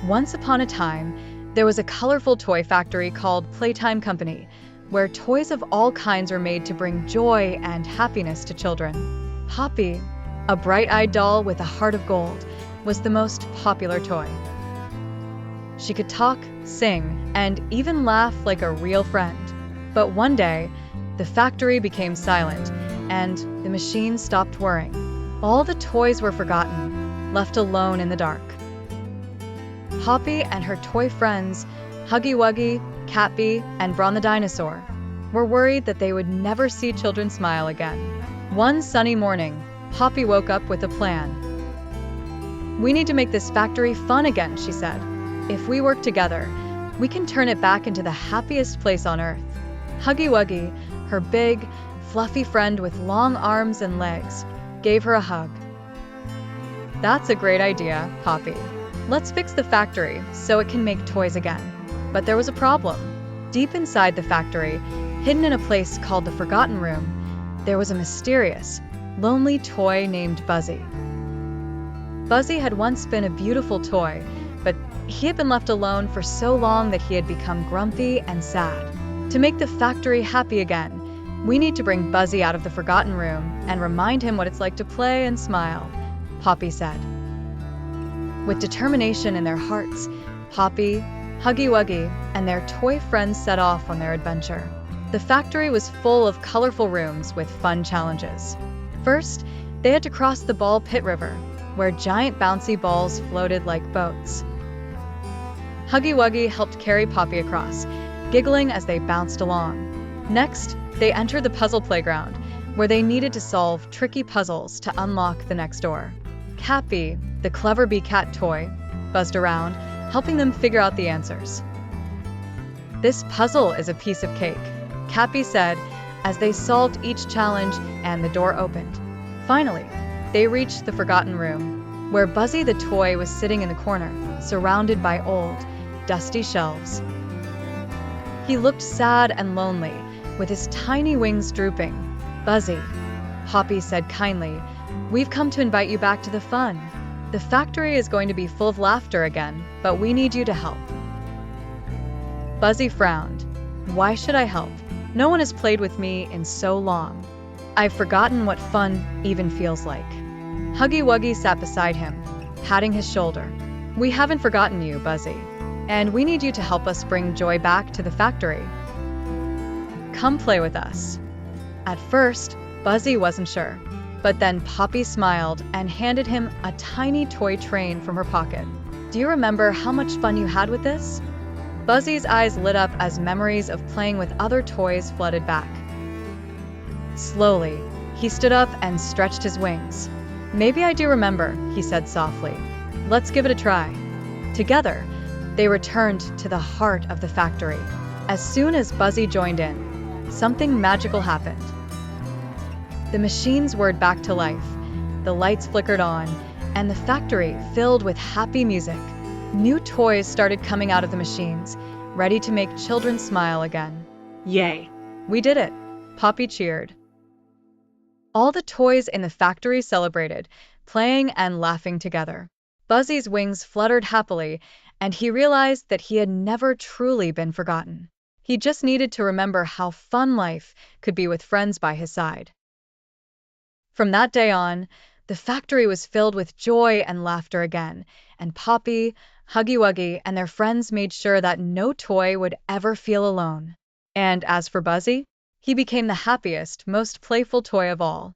Once upon a time, there was a colorful toy factory called Playtime Company, where toys of all kinds were made to bring joy and happiness to children. Poppy, a bright-eyed doll with a heart of gold, was the most popular toy. She could talk, sing, and even laugh like a real friend. But one day, the factory became silent, and the machine stopped whirring. All the toys were forgotten, left alone in the dark. Poppy and her toy friends, Huggy Wuggy, Catbee, and Bron the dinosaur, were worried that they would never see children smile again. One sunny morning, Poppy woke up with a plan. "We need to make this factory fun again," she said. "If we work together, we can turn it back into the happiest place on earth." Huggy Wuggy, her big, fluffy friend with long arms and legs, gave her a hug. "That's a great idea, Poppy. Let's fix the factory so it can make toys again." But there was a problem. Deep inside the factory, hidden in a place called the Forgotten Room, there was a mysterious, lonely toy named Buzzy. Buzzy had once been a beautiful toy, but he had been left alone for so long that he had become grumpy and sad. To make the factory happy again, we need to bring Buzzy out of the Forgotten Room and remind him what it's like to play and smile, Poppy said. With determination in their hearts, Poppy, Huggy Wuggy, and their toy friends set off on their adventure. The factory was full of colorful rooms with fun challenges. First, they had to cross the Ball Pit River, where giant bouncy balls floated like boats. Huggy Wuggy helped carry Poppy across, giggling as they bounced along. Next, they entered the puzzle playground, where they needed to solve tricky puzzles to unlock the next door. Catbee, the clever bee cat toy, buzzed around, helping them figure out the answers. "This puzzle is a piece of cake," Catbee said as they solved each challenge and the door opened. Finally, they reached the Forgotten Room, where Buzzy the toy was sitting in the corner, surrounded by old, dusty shelves. He looked sad and lonely, with his tiny wings drooping. "Buzzy," Poppy said kindly, "we've come to invite you back to the fun. The factory is going to be full of laughter again, but we need you to help." Buzzy frowned. "Why should I help? No one has played with me in so long. I've forgotten what fun even feels like." Huggy Wuggy sat beside him, patting his shoulder. "We haven't forgotten you, Buzzy, and we need you to help us bring joy back to the factory. Come play with us." At first, Buzzy wasn't sure, but then Poppy smiled and handed him a tiny toy train from her pocket. "Do you remember how much fun you had with this?" Buzzy's eyes lit up as memories of playing with other toys flooded back. Slowly, he stood up and stretched his wings. "Maybe I do remember," he said softly. "Let's give it a try." Together, they returned to the heart of the factory. As soon as Buzzy joined in, something magical happened. The machines whirred back to life, the lights flickered on, and the factory filled with happy music. New toys started coming out of the machines, ready to make children smile again. "Yay! We did it!" Poppy cheered. All the toys in the factory celebrated, playing and laughing together. Buzzy's wings fluttered happily, and he realized that he had never truly been forgotten. He just needed to remember how fun life could be with friends by his side. From that day on, the factory was filled with joy and laughter again, and Poppy, Huggy Wuggy, and their friends made sure that no toy would ever feel alone. And as for Buzzy, he became the happiest, most playful toy of all.